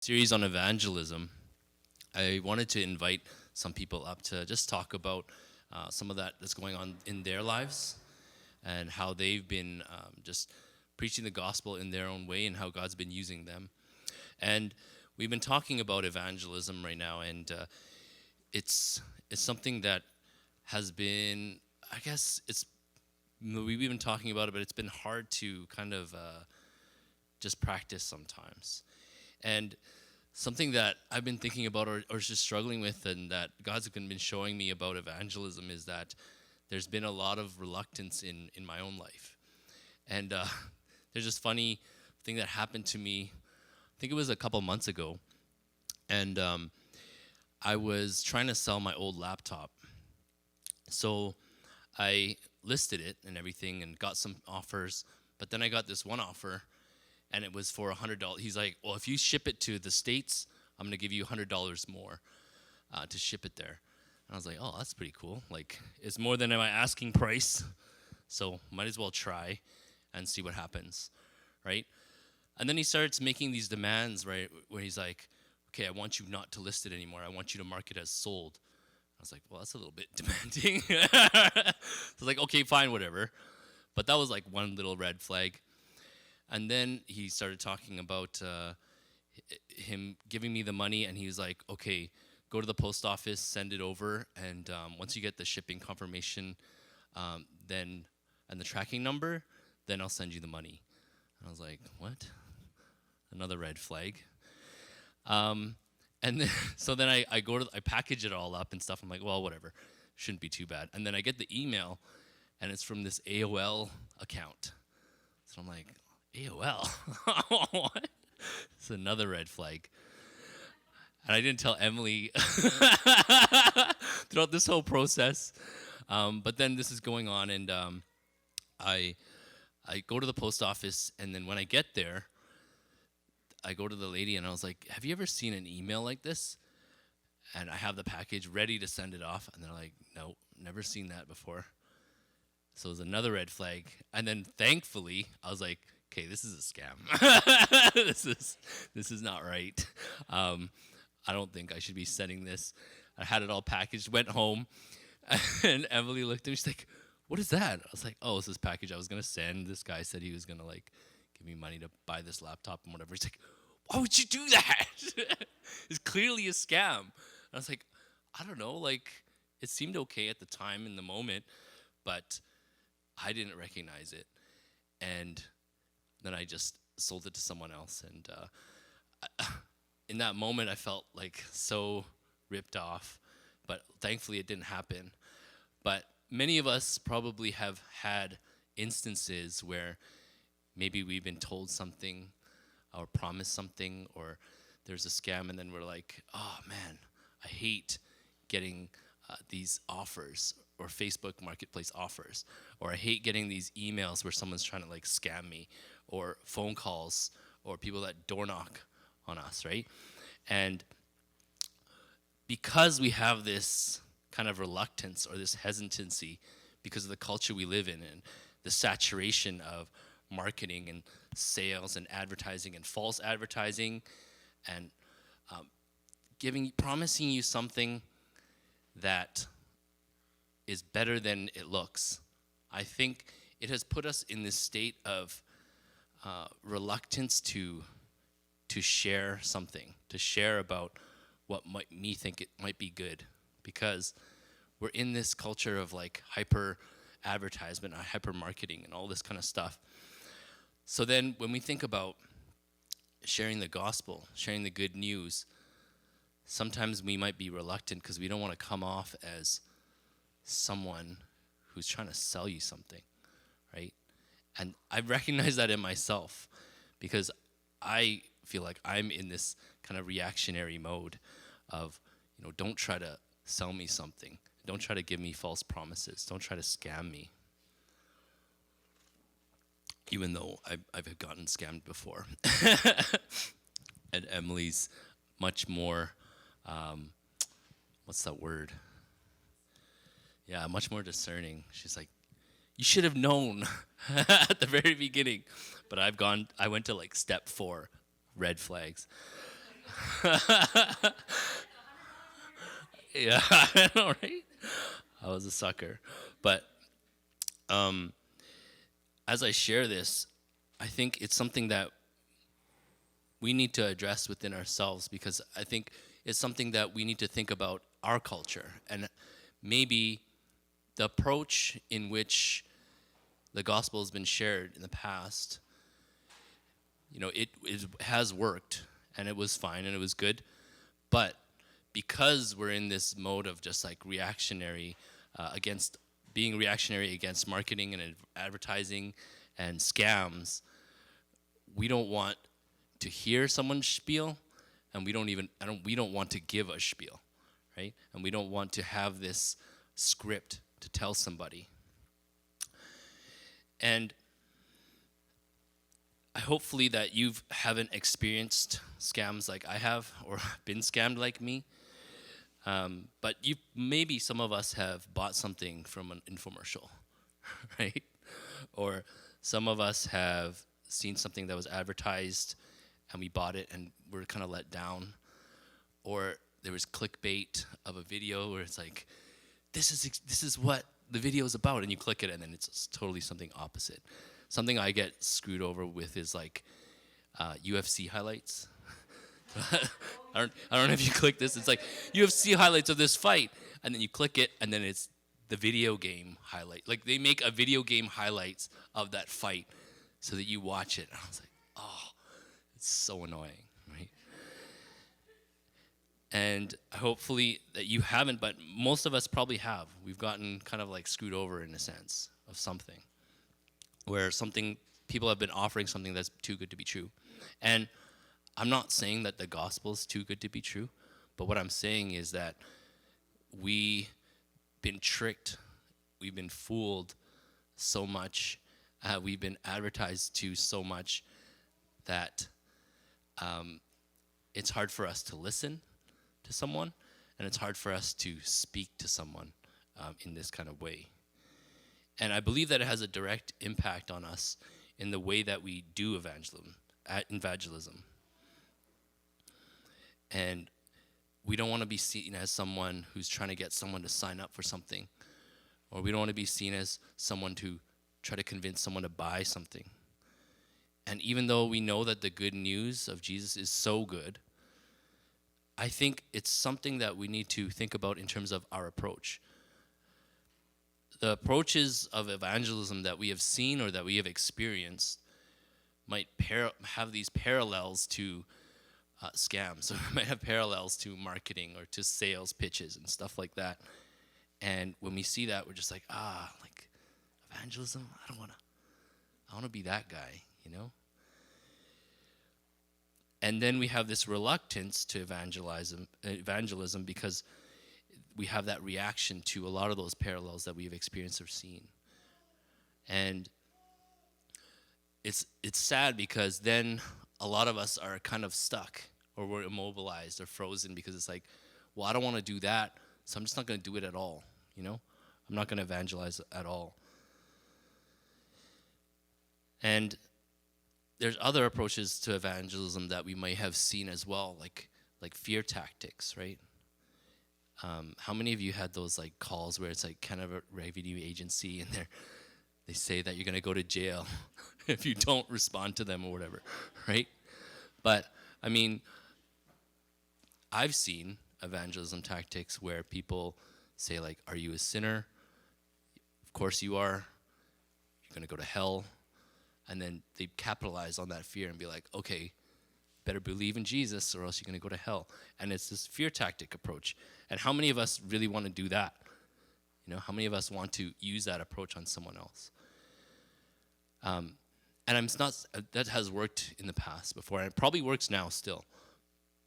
Series on evangelism, I wanted to invite some people up to just talk about some of that that's going on in their lives and how they've been just preaching the gospel in their own way and how God's been using them. And we've been talking about evangelism right now, and it's something that has been, I guess, we've been talking about it, but it's been hard to kind of just practice sometimes. And something that I've been thinking about or just struggling with, and that God's been showing me about evangelism, is that there's been a lot of reluctance in my own life. And there's this funny thing that happened to me, I think it was a couple months ago, and I was trying to sell my old laptop. So I listed it and everything and got some offers, but then I got this one offer, and it was for $100. He's like, well, if you ship it to the States, I'm going to give you $100 more to ship it there. And I was like, oh, that's pretty cool. Like, it's more than my asking price, so might as well try and see what happens, right? And then he starts making these demands, right, where he's like, okay, I want you not to list it anymore. I want you to mark it as sold. I was like, well, that's a little bit demanding. So I was like, okay, fine, whatever. But that was like one little red flag. And then he started talking about him giving me the money, and he was like, okay, go to the post office, send it over, and once you get the shipping confirmation then and the tracking number, then I'll send you the money. And I was like, what? Another red flag. And then, so then I package it all up and stuff. I'm like, well, whatever, shouldn't be too bad. And then I get the email, and it's from this AOL account. So I'm like, AOL? What? It's another red flag. And I didn't tell Emily throughout this whole process. But then this is going on, and I go to the post office, and then when I get there, I go to the lady, and I was like, have you ever seen an email like this? And I have the package ready to send it off, and they're like, no, never seen that before. So it was another red flag. And then thankfully, I was like, okay, this is a scam. This is not right. I don't think I should be sending this. I had it all packaged, went home, and Emily looked at me. She's like, what is that? I was like, oh, it's this package I was going to send. This guy said he was going to, like, give me money to buy this laptop and whatever. He's like, why would you do that? It's clearly a scam. And I was like, I don't know. Like, it seemed okay at the time in the moment, but I didn't recognize it. And then I just sold it to someone else. And in that moment, I felt like so ripped off. But thankfully, it didn't happen. But many of us probably have had instances where maybe we've been told something or promised something, or there's a scam, and then we're like, oh man, I hate getting these offers or Facebook Marketplace offers, or I hate getting these emails where someone's trying to like scam me, or phone calls, or people that door knock on us, right? And because we have this kind of reluctance or this hesitancy because of the culture we live in and the saturation of marketing and sales and advertising and false advertising and promising you something that is better than it looks, I think it has put us in this state of reluctance to share something, to share about what me think it might be good, because we're in this culture of like hyper advertisement, hyper marketing, and all this kind of stuff. So then when we think about sharing the gospel, sharing the good news, sometimes we might be reluctant because we don't want to come off as someone who's trying to sell you something, right? And I recognize that in myself because I feel like I'm in this kind of reactionary mode of, don't try to sell me something. Don't try to give me false promises. Don't try to scam me. Even though I've gotten scammed before. And Emily's much more, what's that word? Yeah, much more discerning. She's like, you should have known at the very beginning. But I went to like step 4, red flags. Yeah, I know, right? I was a sucker. But um, as I share this, I think it's something that we need to address within ourselves, because I think it's something that we need to think about our culture, and maybe the approach in which the gospel has been shared in the past. It has worked, and it was fine, and it was good, but because we're in this mode of just like reactionary against being reactionary against marketing and advertising and scams, we don't want to hear someone's spiel, and we don't want to give a spiel, right? And we don't want to have this script to tell somebody. And hopefully that you haven't experienced scams like I have, or been scammed like me. But maybe some of us have bought something from an infomercial, right? Or some of us have seen something that was advertised and we bought it and we're kind of let down. Or there was clickbait of a video where it's like, this is what the video is about, and you click it and then it's totally something opposite. Something I get screwed over with is like UFC highlights. I don't know if you click this. It's like UFC highlights of this fight, and then you click it, and then it's the video game highlight. Like they make a video game highlights of that fight so that you watch it. And I was like, oh, it's so annoying, right? And hopefully that you haven't, but most of us probably have. We've gotten kind of like screwed over in a sense of something, where people have been offering something that's too good to be true. And I'm not saying that the gospel is too good to be true, but what I'm saying is that we've been tricked, we've been fooled so much, we've been advertised to so much that it's hard for us to listen to someone, and it's hard for us to speak to someone in this kind of way. And I believe that it has a direct impact on us in the way that we do evangelism. And we don't want to be seen as someone who's trying to get someone to sign up for something. Or we don't want to be seen as someone to try to convince someone to buy something. And even though we know that the good news of Jesus is so good, I think it's something that we need to think about in terms of our approach. The approaches of evangelism that we have seen or that we have experienced might have these parallels to scams. So it might have parallels to marketing or to sales pitches and stuff like that. And when we see that, we're just like, like evangelism? I want to be that guy, you know? And then we have this reluctance to evangelism because we have that reaction to a lot of those parallels that we've experienced or seen. And it's sad because then a lot of us are kind of stuck, or we're immobilized or frozen, because it's like, well, I don't want to do that, so I'm just not going to do it at all, you know? I'm not going to evangelize at all. And there's other approaches to evangelism that we might have seen as well, like fear tactics, right? How many of you had those like calls where it's like kind of a revenue agency, and they say that you're going to go to jail if you don't respond to them or whatever, right? But I mean, I've seen evangelism tactics where people say like, are you a sinner? Of course you are. You're going to go to hell. And then they capitalize on that fear and be like, okay, better believe in Jesus or else you're going to go to hell. And it's this fear tactic approach. And how many of us really want to do that? You know, how many of us want to use that approach on someone else? And that has worked in the past before, and it probably works now still.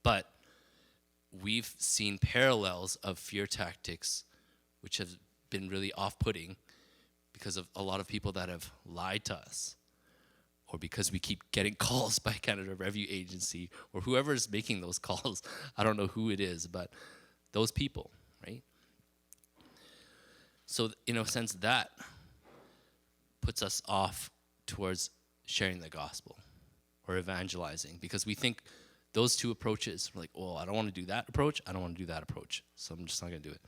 But we've seen parallels of fear tactics which have been really off-putting because of a lot of people that have lied to us, or because we keep getting calls by Canada Revenue Agency or whoever is making those calls. I don't know who it is, but those people, right? So in a sense, that puts us off towards sharing the gospel or evangelizing, because we think those two approaches. We're like, well, I don't want to do that approach. I don't want to do that approach. So I'm just not going to do it.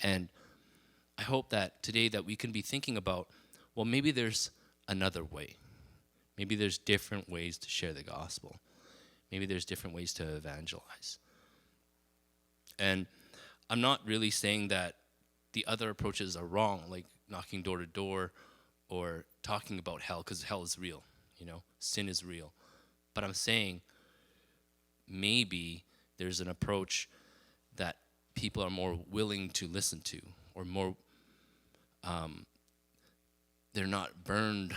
And I hope that today that we can be thinking about, well, maybe there's another way. Maybe there's different ways to share the gospel. Maybe there's different ways to evangelize. And I'm not really saying that the other approaches are wrong, like knocking door to door or talking about hell, because hell is real, sin is real. But I'm saying maybe there's an approach that people are more willing to listen to, or more, they're not burned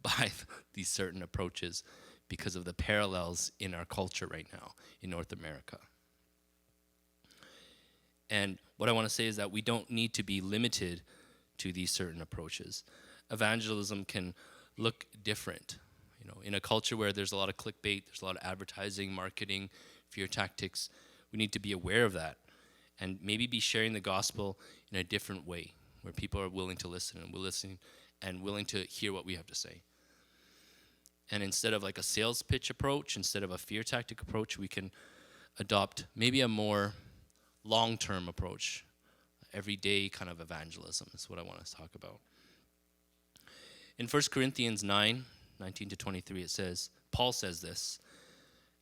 by these certain approaches because of the parallels in our culture right now in North America. And what I want to say is that we don't need to be limited to these certain approaches. Evangelism can look different. In a culture where there's a lot of clickbait, there's a lot of advertising, marketing, fear tactics, we need to be aware of that and maybe be sharing the gospel in a different way where people are willing to listen and willing to hear what we have to say. And instead of like a sales pitch approach, instead of a fear tactic approach, we can adopt maybe a more long-term approach, everyday kind of evangelism is what I want to talk about. In 1 Corinthians 9:19 to 23, it says, Paul says this,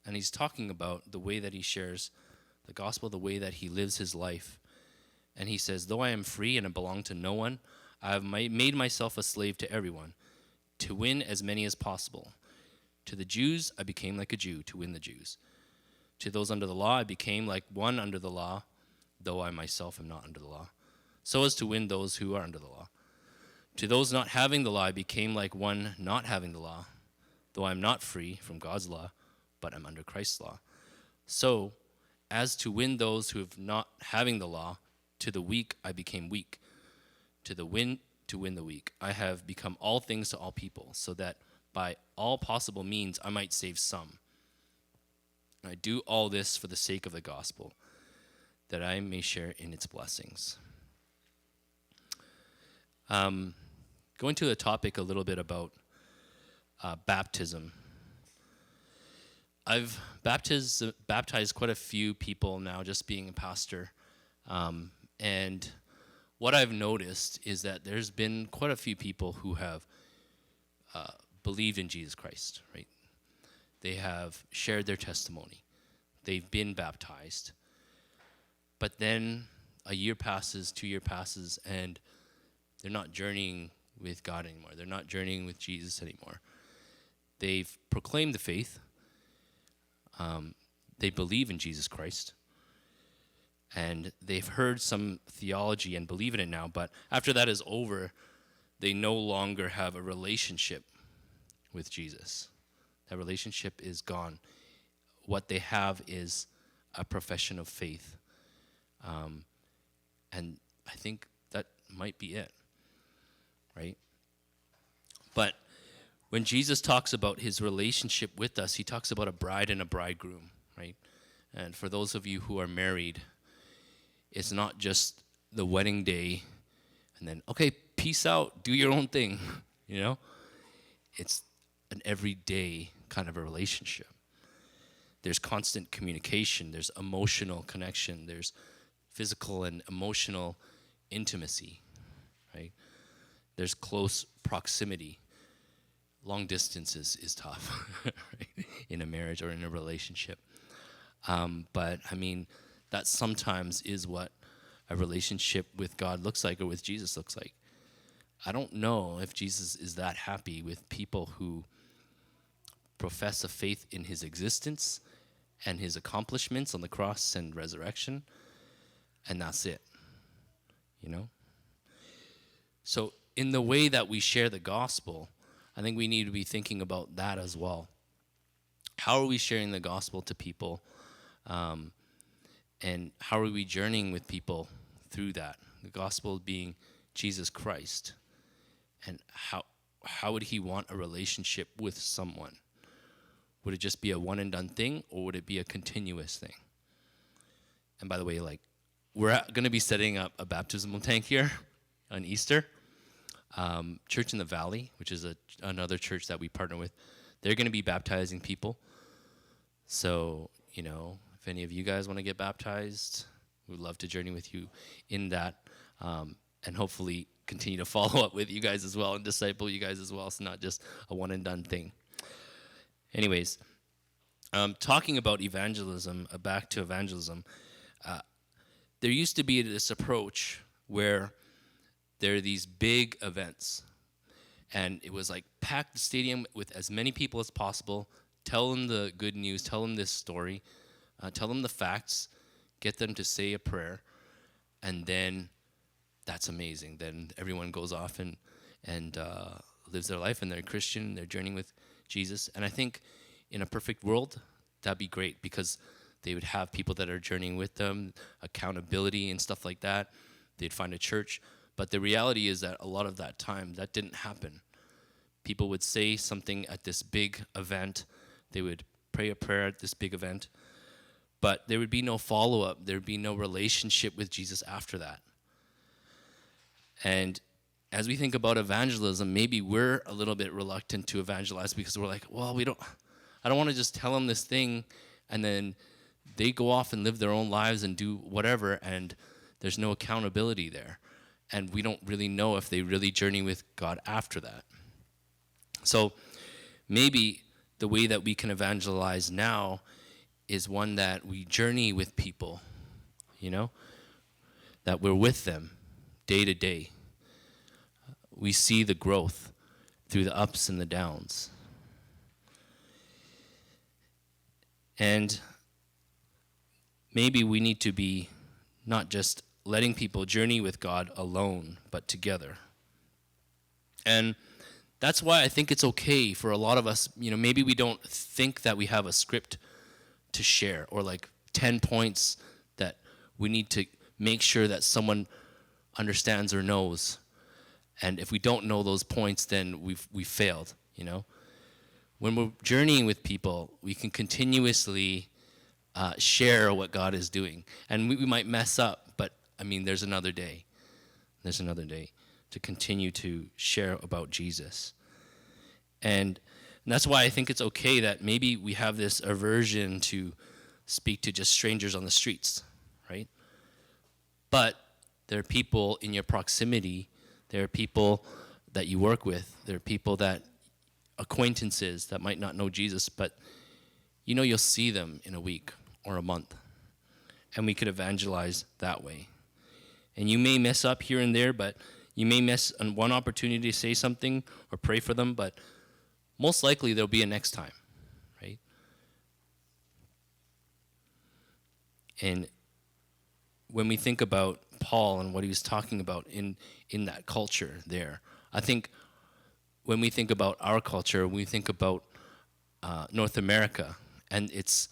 and he's talking about the way that he shares the gospel, the way that he lives his life. And he says, though I am free and I belong to no one, I have made myself a slave to everyone, to win as many as possible. To the Jews, I became like a Jew to win the Jews. To those under the law, I became like one under the law, though I myself am not under the law, so as to win those who are under the law. To those not having the law, I became like one not having the law, though I am not free from God's law, but am under Christ's law. So, as to win those who have not having the law, to the weak I became weak. To win the weak, I have become all things to all people, so that by all possible means I might save some. And I do all this for the sake of the gospel, that I may share in its blessings. Going to the topic a little bit about baptism. I've baptized quite a few people now, just being a pastor. And what I've noticed is that there's been quite a few people who have believed in Jesus Christ, right? They have shared their testimony. They've been baptized. But then a year passes, 2 years passes, and they're not journeying with God anymore. They're not journeying with Jesus anymore. They've proclaimed the faith. They believe in Jesus Christ. And they've heard some theology and believe in it now, but after that is over, they no longer have a relationship with Jesus. That relationship is gone. What they have is a profession of faith. And I think that might be it, right? But when Jesus talks about his relationship with us, he talks about a bride and a bridegroom, right? And for those of you who are married, it's not just the wedding day and then, okay, peace out, do your own thing, It's an everyday kind of a relationship. There's constant communication, there's emotional connection, there's physical and emotional intimacy, right? There's close proximity. Long distance is tough, right? In a marriage or in a relationship. But I mean, that sometimes is what a relationship with God looks like, or with Jesus looks like. I don't know if Jesus is that happy with people who profess a faith in his existence and his accomplishments on the cross and resurrection, and that's it, So in the way that we share the gospel, I think we need to be thinking about that as well. How are we sharing the gospel to people? And how are we journeying with people through that? The gospel being Jesus Christ. And how would he want a relationship with someone? Would it just be a one and done thing, or would it be a continuous thing? And by the way, we're going to be setting up a baptismal tank here on Easter. Church in the Valley, which is another church that we partner with, they're going to be baptizing people. So, if any of you guys want to get baptized, we'd love to journey with you in that, and hopefully continue to follow up with you guys as well and disciple you guys as well. It's not just a one and done thing. Anyways, talking about evangelism, back to evangelism, there used to be this approach where there are these big events, and it was like pack the stadium with as many people as possible, tell them the good news, tell them this story, tell them the facts, get them to say a prayer, and then that's amazing. Then everyone goes off and lives their life, and they're Christian, they're journeying with Jesus. And I think in a perfect world, that'd be great, because they would have people that are journeying with them, accountability and stuff like that. They'd find a church. But the reality is that a lot of that time, that didn't happen. People would say something at this big event. They would pray a prayer at this big event. But there would be no follow-up. There would be no relationship with Jesus after that. And as we think about evangelism, maybe we're a little bit reluctant to evangelize because we're like, well, I don't want to just tell them this thing and then they go off and live their own lives and do whatever, and there's no accountability there. And we don't really know if they really journey with God after that. So maybe the way that we can evangelize now is one that we journey with people, that we're with them day to day. We see the growth through the ups and the downs. And maybe we need to be not just letting people journey with God alone, but together. And that's why I think it's okay for a lot of us, maybe we don't think that we have a script to share, or like 10 points that we need to make sure that someone understands or knows. And if we don't know those points, then we've failed, When we're journeying with people, we can continuously share what God is doing. And we might mess up, but there's another day. There's another day to continue to share about Jesus. And that's why I think it's okay that maybe we have this aversion to speak to just strangers on the streets, right? But there are people in your proximity. There are people that you work with. There are people acquaintances that might not know Jesus, but you'll see them in a week or a month. And we could evangelize that way. And you may mess up here and there, but you may miss on one opportunity to say something or pray for them, but most likely there'll be a next time, right? And when we think about Paul and what he was talking about in that culture there, I think when we think about our culture, we think about North America and its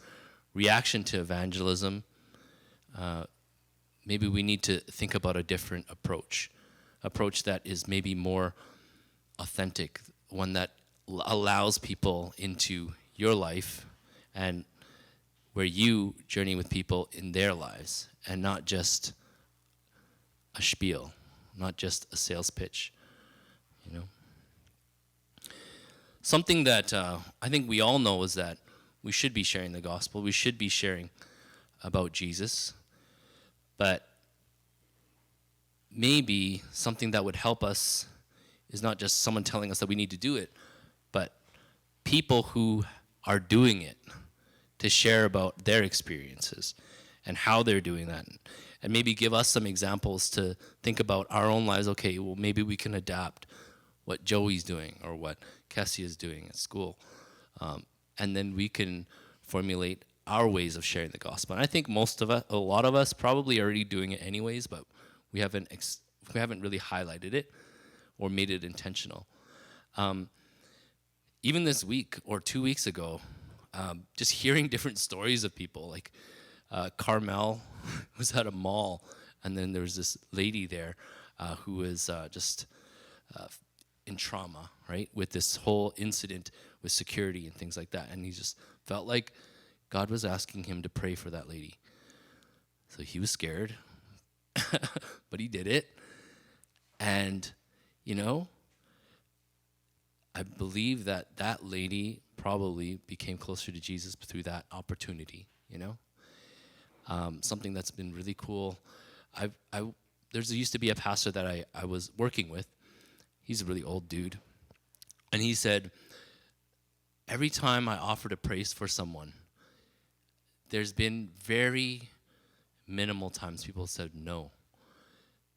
reaction to evangelism. Maybe we need to think about a different approach that is maybe more authentic, one that allows people into your life and where you journey with people in their lives, and not just a spiel, not just a sales pitch, Something that I think we all know is that we should be sharing the gospel. We should be sharing about Jesus. But maybe something that would help us is not just someone telling us that we need to do it, but people who are doing it, to share about their experiences and how they're doing that. And maybe give us some examples to think about our own lives. Okay, well, maybe we can adapt what Joey's doing or what Cassie is doing at school. And then we can formulate our ways of sharing the gospel. And I think a lot of us probably already doing it anyways, but we haven't really highlighted it or made it intentional. Even this week or 2 weeks ago, just hearing different stories of people, like Carmel was at a mall, and then there was this lady there who was just in trauma, right, with this whole incident with security and things like that. And he just felt like God was asking him to pray for that lady. So he was scared, but he did it. And, I believe that lady probably became closer to Jesus through that opportunity, you know. Something that's been really cool. There's used to be a pastor that I was working with. He's a really old dude. And he said, every time I offer to pray for someone, there's been very minimal times people said no.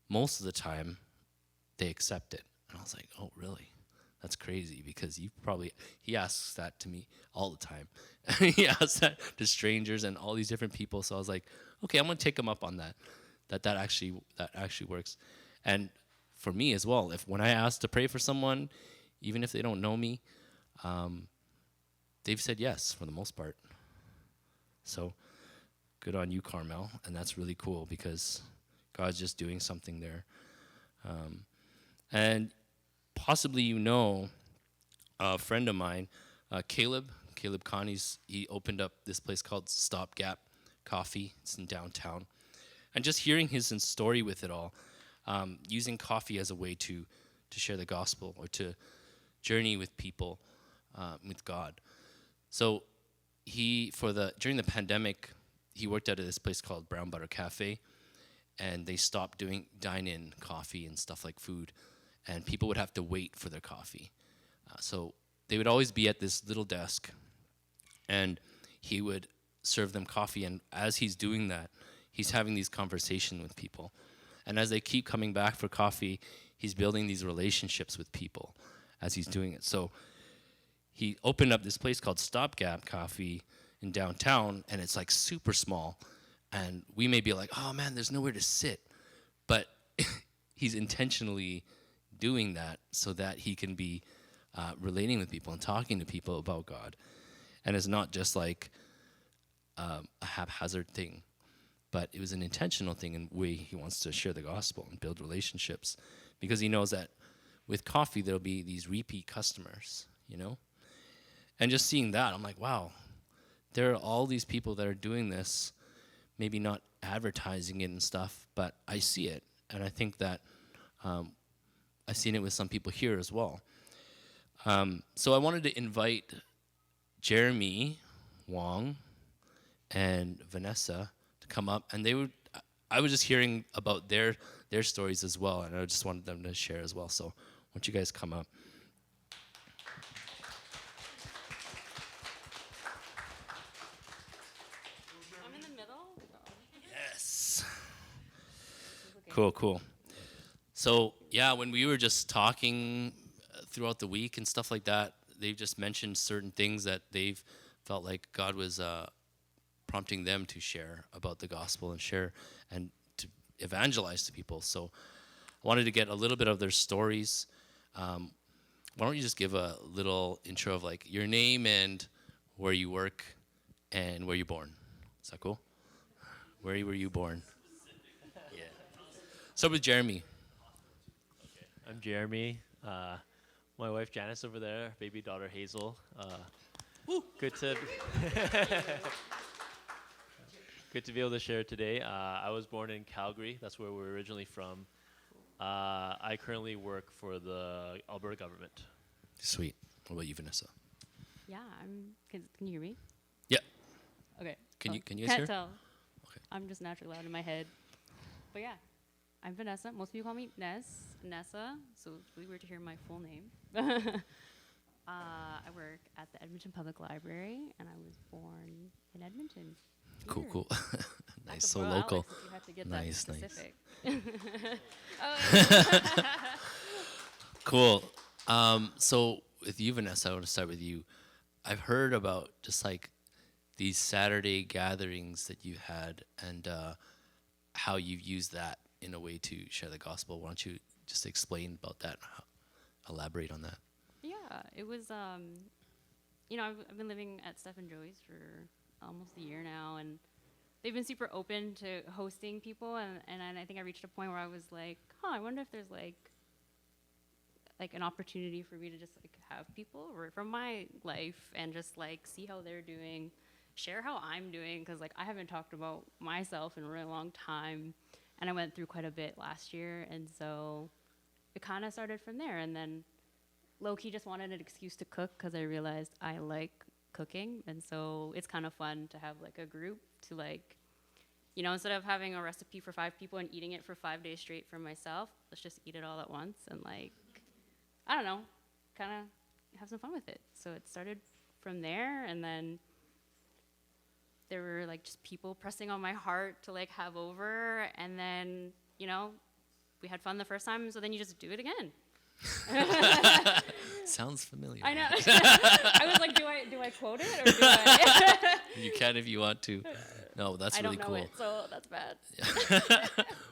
Most of the time, they accept it. And I was like, oh, really? That's crazy, because he asks that to me all the time. He asks that to strangers and all these different people. So I was like, okay, I'm going to take him up on that. That actually works. And for me as well, when I ask to pray for someone, even if they don't know me, they've said yes for the most part. So good on you, Carmel. And that's really cool, because God's just doing something there. And possibly a friend of mine, Caleb Kahn, he opened up this place called Stopgap Coffee. It's in downtown. And just hearing his story with it all, using coffee as a way to share the gospel or to journey with people, with God. So during the pandemic, he worked at this place called Brown Butter Cafe, and they stopped doing dine-in coffee and stuff like food, and people would have to wait for their coffee. So they would always be at this little desk, and he would serve them coffee, and as he's doing that, he's having these conversations with people. And as they keep coming back for coffee, he's building these relationships with people as he's doing it. So he opened up this place called Stopgap Coffee in downtown, and it's like super small. And we may be like, oh man, there's nowhere to sit. But he's intentionally doing that so that he can be relating with people and talking to people about God. And it's not just like a haphazard thing, but it was an intentional thing in the way he wants to share the gospel and build relationships, because he knows that with coffee there'll be these repeat customers, you know? And just seeing that, I'm like, wow, there are all these people that are doing this, maybe not advertising it and stuff, but I see it. And I think that I've seen it with some people here as well. So I wanted to invite Jeremy Wong and Vanessa to come up, and I was just hearing about their stories as well, and I just wanted them to share as well. So why don't you guys come up? I'm in the middle. Yes. Cool. So yeah, when we were just talking throughout the week and stuff like that, they've just mentioned certain things that they've felt like God was prompting them to share about the gospel and share and to evangelize to people. So I wanted to get a little bit of their stories. Why don't you just give a little intro of like your name and where you work and where you're born? Is that cool? Where were you born? Yeah. Start with Jeremy. Okay. I'm Jeremy. My wife Janice over there, baby daughter Hazel. Good to good to be able to share today. I was born in Calgary. That's where we're originally from. I currently work for the Alberta government. Sweet. What about you, Vanessa? Yeah, can you hear me? Yeah. Okay. Can you guys hear? Can't tell. Okay. I'm just naturally loud in my head. But yeah, I'm Vanessa. Most people call me Nessa, so it's really weird to hear my full name. I work at the Edmonton Public Library, and I was born in Edmonton. Cool. Here. Nice, so Bro, local. Alex, if you had to get Nice. that specific. Cool. So with you, Vanessa, I want to start with you. I've heard about just like these Saturday gatherings that you had and how you've used that in a way to share the gospel. Why don't you just explain about that, elaborate on that? Yeah, it was, I've been living at Steph and Joey's for almost a year now, and they've been super open to hosting people, and I think I reached a point where I was like, I wonder if there's like an opportunity for me to just like have people over from my life and just like see how they're doing, share how I'm doing, because like I haven't talked about myself in a really long time, and I went through quite a bit last year, and so it kind of started from there. And then low-key just wanted an excuse to cook, because I realized I like cooking, and so it's kind of fun to have like a group to like, you know, instead of having a recipe for 5 people and eating it for 5 days straight for myself, let's just eat it all at once and like, I don't know, kind of have some fun with it. So it started from there, and then there were like just people pressing on my heart to like have over, and then, you know, we had fun the first time, so then you just do it again. Sounds familiar. I know. I was like, do I quote it or do I? You can if you want to. No, that's I really don't know cool. it, so that's bad.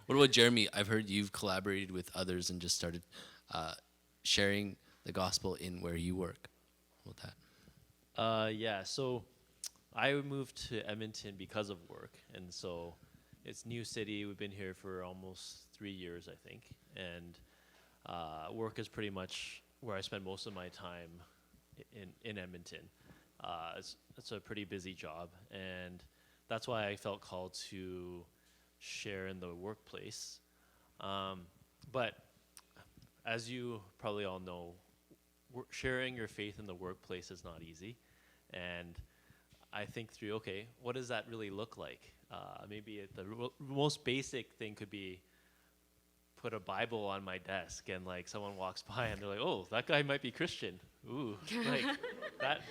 What about Jeremy? I've heard you've collaborated with others and just started sharing the gospel in where you work. What about that? Yeah, so I moved to Edmonton because of work, and so it's new city. We've been here for almost 3 years, I think, and work is pretty much where I spend most of my time in Edmonton. It's a pretty busy job, and that's why I felt called to share in the workplace. But as you probably all know, sharing your faith in the workplace is not easy. And I think through, okay, what does that really look like? Maybe the most basic thing could be put a Bible on my desk, and like someone walks by and they're like, "Oh, that guy might be Christian." Ooh, like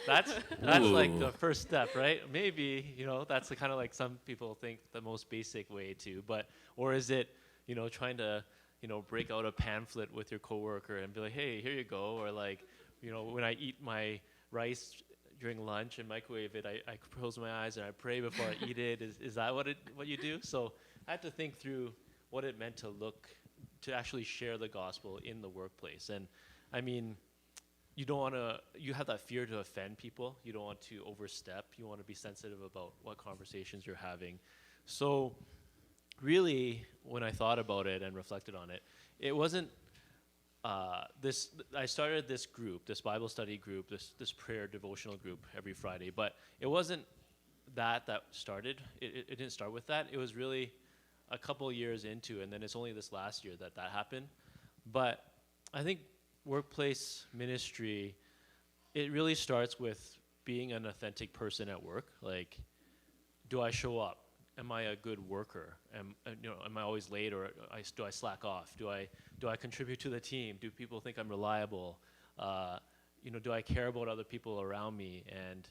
that's like the first step, right? Maybe, you know, that's the kind of like some people think the most basic way to, but or is it, you know, trying to, you know, break out a pamphlet with your coworker and be like, "Hey, here you go," or like, you know, when I eat my rice during lunch and microwave it, I close my eyes and I pray before I eat it. Is that what you do? So I had to think through what it meant to actually share the gospel in the workplace. And I mean, you have that fear to offend people. You don't want to overstep. You want to be sensitive about what conversations you're having. So really, when I thought about it and reflected on it, it wasn't I started this group, this Bible study group, this prayer devotional group every Friday, but it wasn't that started. It didn't start with that. It was really a couple years into, and then it's only this last year that happened. But I think workplace ministry, it really starts with being an authentic person at work. Like, do I show up? Am I a good worker? Am I always late, or do I slack off? Do I contribute to the team? Do people think I'm reliable? Do I care about other people around me? And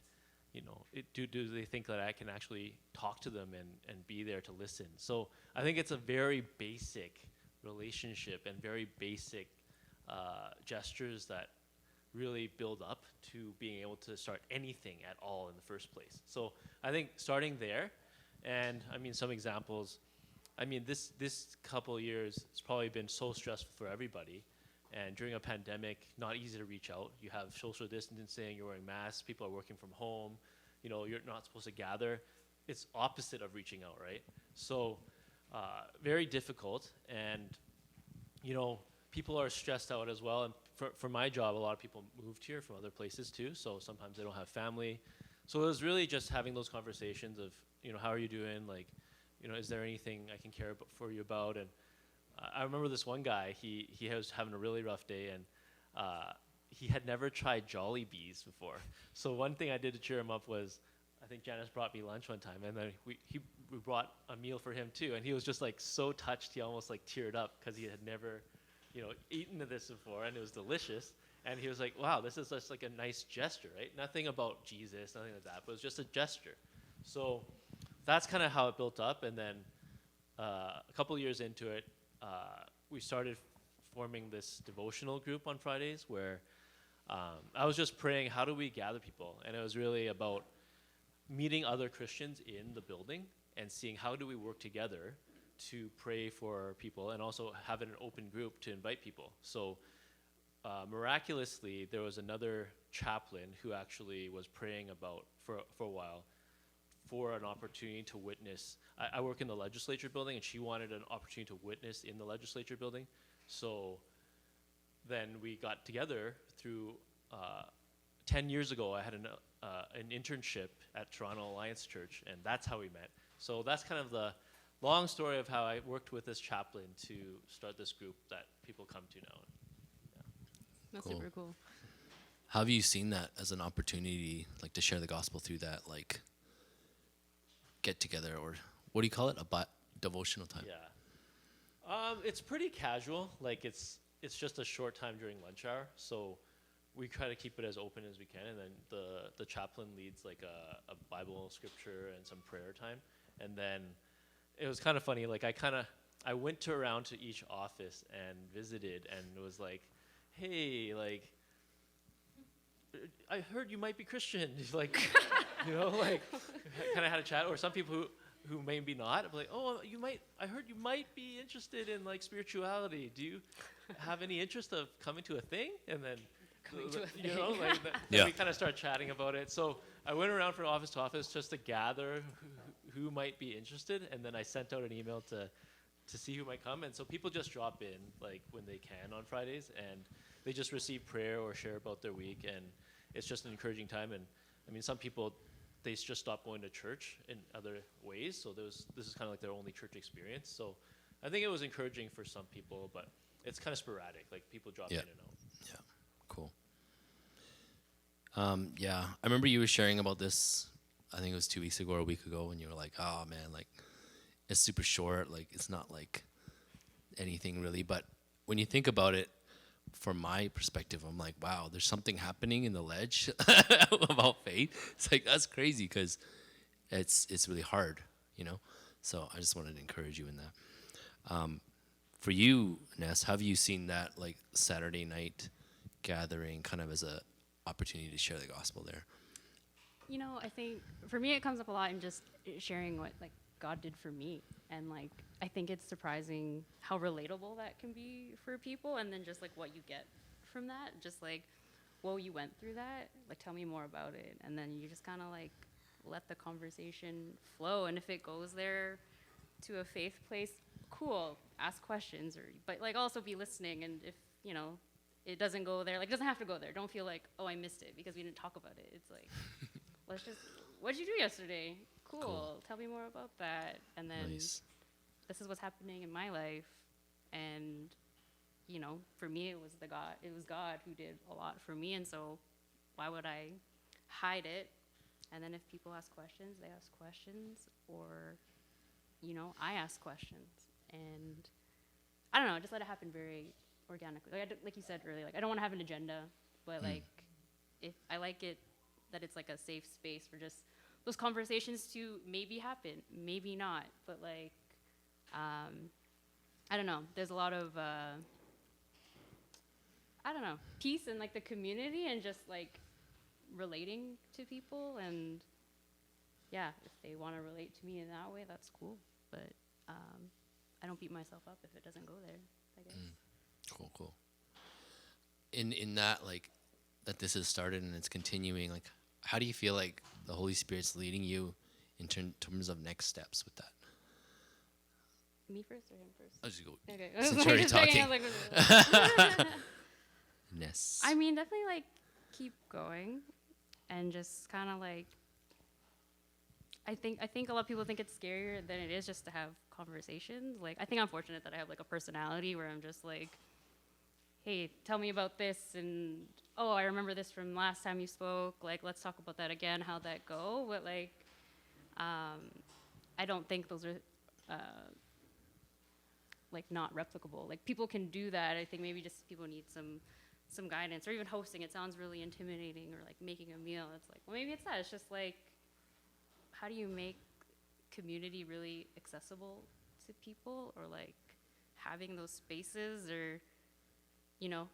do they think that I can actually talk to them and be there to listen? So I think it's a very basic relationship and very basic gestures that really build up to being able to start anything at all in the first place. So I think starting there, and I mean some examples, I mean this couple years it's probably been so stressful for everybody. And during a pandemic, not easy to reach out. You have social distancing, you're wearing masks, people are working from home, you're not supposed to gather. It's opposite of reaching out, right? So very difficult, and people are stressed out as well. And for my job, a lot of people moved here from other places too, so sometimes they don't have family. So it was really just having those conversations of, how are you doing? Like, is there anything I can care for you about? And I remember this one guy, he was having a really rough day, and he had never tried Jollibees before. So one thing I did to cheer him up was, I think Janice brought me lunch one time, and then we brought a meal for him too, and he was just like so touched, he almost like teared up because he had never, eaten this before, and it was delicious. And he was like, wow, this is just like a nice gesture, right? Nothing about Jesus, nothing like that, but it was just a gesture. So that's kind of how it built up, and then a couple of years into it, we started forming this devotional group on Fridays where I was just praying, how do we gather people? And it was really about meeting other Christians in the building and seeing how do we work together to pray for people, and also having an open group to invite people. So miraculously, there was another chaplain who actually was praying about for a while for an opportunity to witness. I work in the legislature building, and she wanted an opportunity to witness in the legislature building. So then we got together through 10 years ago. I had an internship at Toronto Alliance Church, and that's how we met. So that's kind of the long story of how I worked with this chaplain to start this group that people come to now. That's Cool. super cool. How have you seen that as an opportunity, like to share the gospel through that, like get together, or what do you call it? Devotional time. Yeah. It's pretty casual. Like it's just a short time during lunch hour, so we try to keep it as open as we can. And then the chaplain leads like a Bible scripture and some prayer time. And then it was kind of funny. Like I went around to each office and visited, and it was like, hey, like I heard you might be Christian. Like, like kind of had a chat. Or some people who maybe not. I'm like, oh, I heard you might be interested in like spirituality. Do you have any interest of coming to a thing? And then, like then we kind of start chatting about it. So I went around from office to office just to gather who might be interested. And then I sent out an email to see who might come. And so people just drop in like when they can on Fridays, and they just receive prayer or share about their week. And it's just an encouraging time. And I mean, some people, they just stopped going to church in other ways, so this is kind of like their only church experience. So I think it was encouraging for some people, but it's kind of sporadic. Like people drop in and out. Yeah, cool. Yeah, I remember you were sharing about this. I think it was 2 weeks ago or a week ago, and you were like, "Oh man, like it's super short. Like it's not like anything really." But when you think about it, from my perspective, I'm like, wow, there's something happening in the ledge about faith. It's like, that's crazy because it's really hard, So I just wanted to encourage you in that. For you, Ness, have you seen that like Saturday night gathering kind of as a opportunity to share the gospel there? I think for me it comes up a lot in just sharing what like God did for me, and like I think it's surprising how relatable that can be for people, and then just like what you get from that, just like, whoa, you went through that, like tell me more about it, and then you just kind of like let the conversation flow, and if it goes there to a faith place, cool, ask questions, but like also be listening, and if it doesn't go there, like it doesn't have to go there, don't feel like, oh, I missed it because we didn't talk about it. It's like what'd you do yesterday? Cool. Tell me more about that. And then Nice. This is what's happening in my life. And, for me, it was God who did a lot for me. And so why would I hide it? And then if people ask questions, they ask questions, or, I ask questions. And I don't know, just let it happen very organically. Like you said earlier, like I don't want to have an agenda, but like if I like it, that it's like a safe space for just those conversations to maybe happen, maybe not, but like, I don't know. There's a lot of, peace in like the community and just like relating to people. And yeah, if they want to relate to me in that way, that's cool. But I don't beat myself up if it doesn't go there, I guess. Cool. In that, like, that this has started and it's continuing, like, how do you feel like the Holy Spirit's leading you in terms of next steps with that? Me first or him first? I'll just go. Okay. Since you're already talking. Ness. I mean, definitely like keep going and just kind of like, I think a lot of people think it's scarier than it is just to have conversations. Like, I think I'm fortunate that I have like a personality where I'm just like, hey, tell me about this, and oh, I remember this from last time you spoke. Like, let's talk about that again. How'd that go? But like, I don't think those are like not replicable. Like people can do that. I think maybe just people need some guidance, or even hosting. It sounds really intimidating, or like making a meal. It's like, well, maybe it's that. It's just like, how do you make community really accessible to people, or like having those spaces, or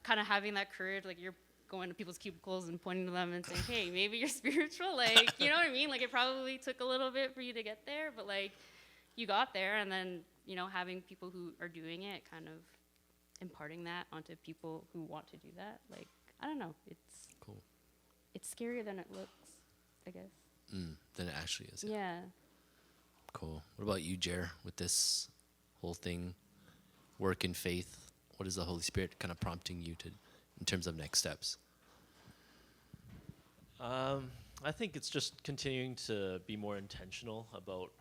kind of having that courage, like you're going to people's cubicles and pointing to them and saying, hey, maybe you're spiritual, like, you know what I mean? Like, it probably took a little bit for you to get there, but like, you got there, and then, having people who are doing it, kind of imparting that onto people who want to do that, like, I don't know, it's cool. It's scarier than it looks, I guess. Than it actually is. Yeah. Cool. What about you, Jer, with this whole thing, work in faith? What is the Holy Spirit kind of prompting you to, in terms of next steps? I think it's just continuing to be more intentional about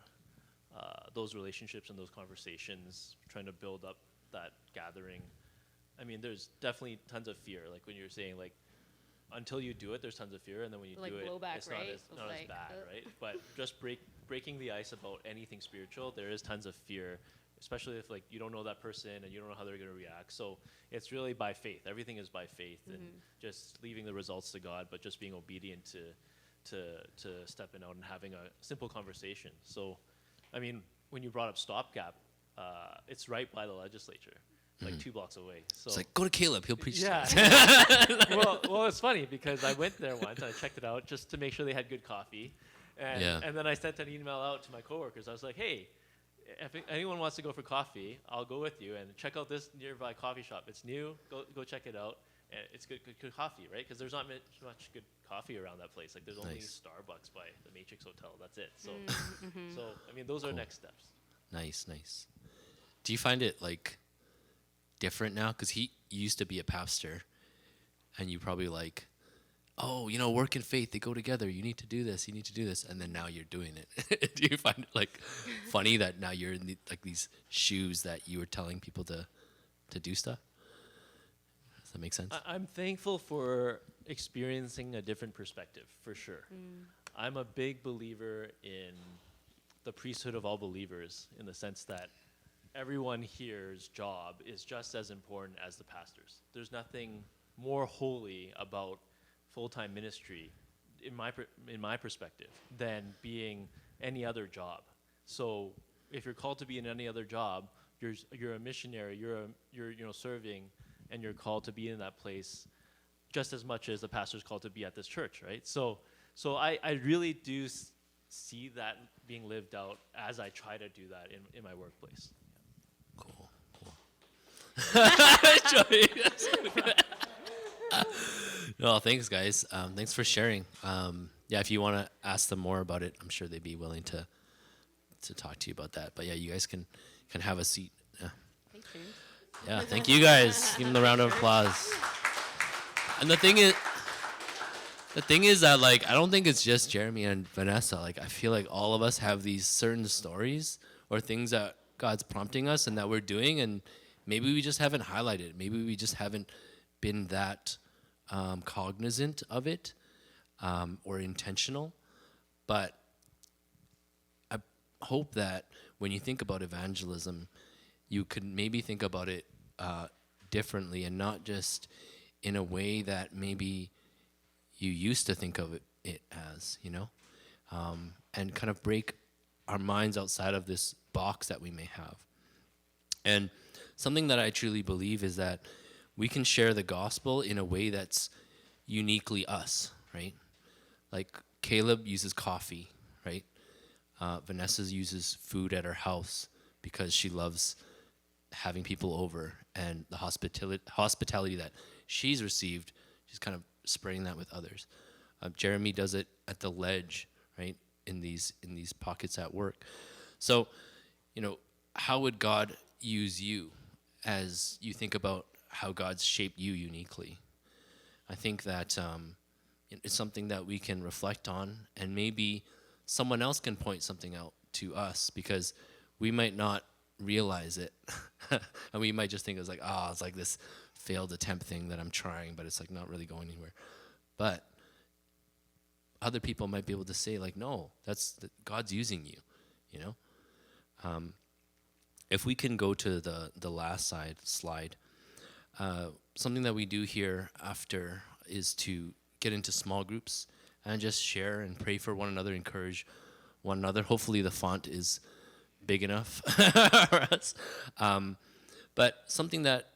those relationships and those conversations, trying to build up that gathering. I mean, there's definitely tons of fear, like when you're saying, like, until you do it, there's tons of fear, and then when you Like do it, blowback, it's right? not as Like, bad, right? But just breaking the ice about anything spiritual, there is tons of fear, especially if like you don't know that person and you don't know how they're going to react. So it's really by faith. Everything is by faith, and just leaving the results to God, but just being obedient to stepping out and having a simple conversation. So, I mean, when you brought up stopgap, it's right by the legislature, like 2 blocks away. So It's like, go to Caleb, he'll preach. yeah. well, it's funny because I went there once. I checked it out just to make sure they had good coffee, and then I sent an email out to my coworkers. I was like, hey, if anyone wants to go for coffee, I'll go with you and check out this nearby coffee shop. It's new. Go check it out. And it's good coffee, right? Because there's not much good coffee around that place. Like there's only Starbucks by the Matrix Hotel. That's it. So, so I mean, those are next steps. Nice. Do you find it like different now? Because he used to be a pastor, and you probably like, oh, work and faith, they go together. You need to do this. And then now you're doing it. Do you find it like funny that now you're in like these shoes that you were telling people to do stuff? Does that make sense? I'm thankful for experiencing a different perspective, for sure. I'm a big believer in the priesthood of all believers, in the sense that everyone here's job is just as important as the pastor's. There's nothing more holy about full-time ministry, in my perspective, than being any other job. So if you're called to be in any other job, you're a missionary, you're serving, and you're called to be in that place just as much as the pastor's called to be at this church, right? So I really do see that being lived out as I try to do that in my workplace. Cool. No, thanks, guys. Thanks for sharing. If you want to ask them more about it, I'm sure they'd be willing to talk to you about that. But yeah, you guys can have a seat. Yeah. Thanks, James. Yeah, thank you guys. Give them the round of applause. And the thing is that like I don't think it's just Jeremy and Vanessa. Like I feel like all of us have these certain stories or things that God's prompting us and that we're doing, and maybe we just haven't highlighted it. Maybe we just haven't been that cognizant of it or intentional. But I hope that when you think about evangelism, you could maybe think about it differently and not just in a way that maybe you used to think of it as, and kind of break our minds outside of this box that we may have. And something that I truly believe is that we can share the gospel in a way that's uniquely us, right? Like Caleb uses coffee, right? Vanessa uses food at her house because she loves having people over, and the hospitality that she's received, she's kind of spreading that with others. Jeremy does it at the ledge, right? In these pockets at work. So, how would God use you as you think about how God's shaped you uniquely? I think that it's something that we can reflect on, and maybe someone else can point something out to us, because we might not realize it. And we might just think it's like this failed attempt thing that I'm trying, but it's like not really going anywhere. But other people might be able to say like, no, God's using you, If we can go to the last slide, something that we do here after is to get into small groups and just share and pray for one another, encourage one another. Hopefully the font is big enough for us. But something that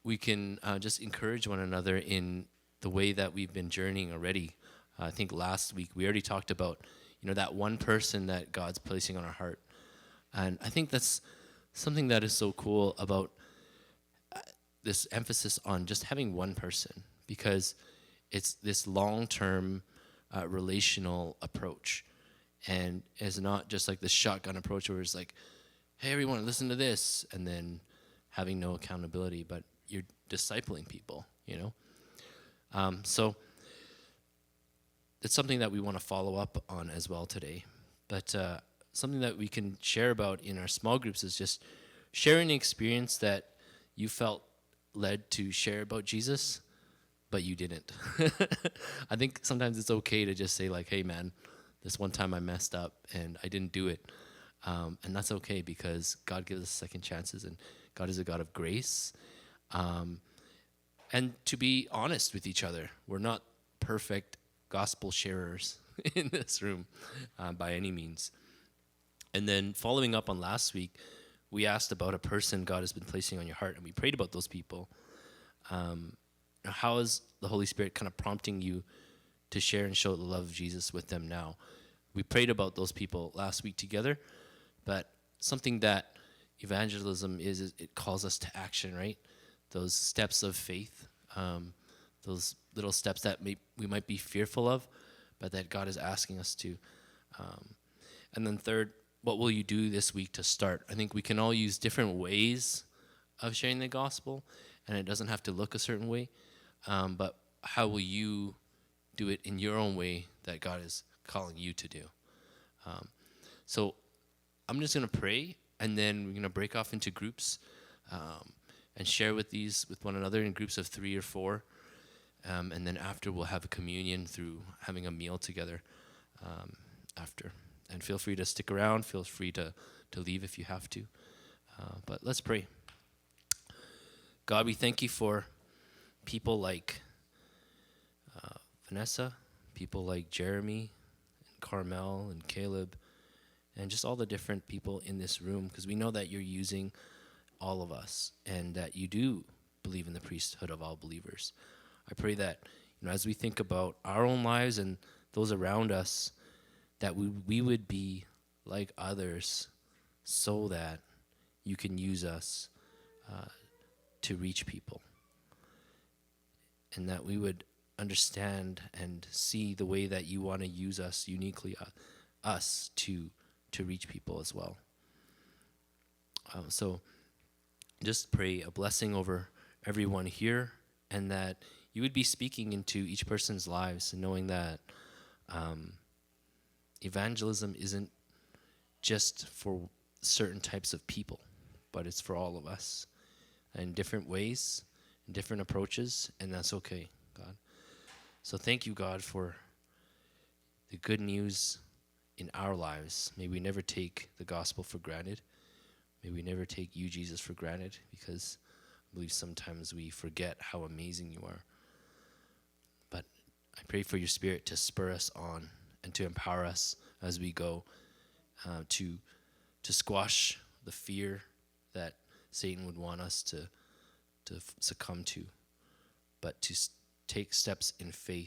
we can just encourage one another in the way that we've been journeying already. I think last week we already talked about, that one person that God's placing on our heart. And I think that's something that is so cool about this emphasis on just having one person, because it's this long-term relational approach. And it's not just like the shotgun approach where it's like, hey, everyone, listen to this, and then having no accountability, but you're discipling people, So it's something that we want to follow up on as well today. But something that we can share about in our small groups is just sharing the experience that you felt led to share about Jesus, but you didn't. I think sometimes it's okay to just say like, hey man, this one time I messed up and I didn't do it. And that's okay because God gives us second chances and God is a God of grace. And to be honest with each other, we're not perfect gospel sharers in this room by any means. And then following up on last week, we asked about a person God has been placing on your heart, and we prayed about those people. How is the Holy Spirit kind of prompting you to share and show the love of Jesus with them now? We prayed about those people last week together, but something that evangelism is it calls us to action, right? Those steps of faith, those little steps that we might be fearful of, but that God is asking us to. And then third, what will you do this week to start? I think we can all use different ways of sharing the gospel, and it doesn't have to look a certain way. But how will you do it in your own way that God is calling you to do? So I'm just going to pray, and then we're going to break off into groups and share with one another in groups of 3 or 4. And then after, we'll have a communion through having a meal together after. And feel free to stick around. Feel free to leave if you have to. But let's pray. God, we thank you for people like Vanessa, people like Jeremy, and Carmel, and Caleb, and just all the different people in this room, because we know that you're using all of us and that you do believe in the priesthood of all believers. I pray that as we think about our own lives and those around us, that we would be like others so that you can use us to reach people. And that we would understand and see the way that you want to use us uniquely, us to reach people as well. So just pray a blessing over everyone here, and that you would be speaking into each person's lives, and knowing that evangelism isn't just for certain types of people, but it's for all of us in different ways, in different approaches, and that's okay, God. So thank you, God, for the good news in our lives. May we never take the gospel for granted. May we never take you, Jesus, for granted, because I believe sometimes we forget how amazing you are. But I pray for your Spirit to spur us on and to empower us as we go to squash the fear that Satan would want us to succumb to, but to take steps in faith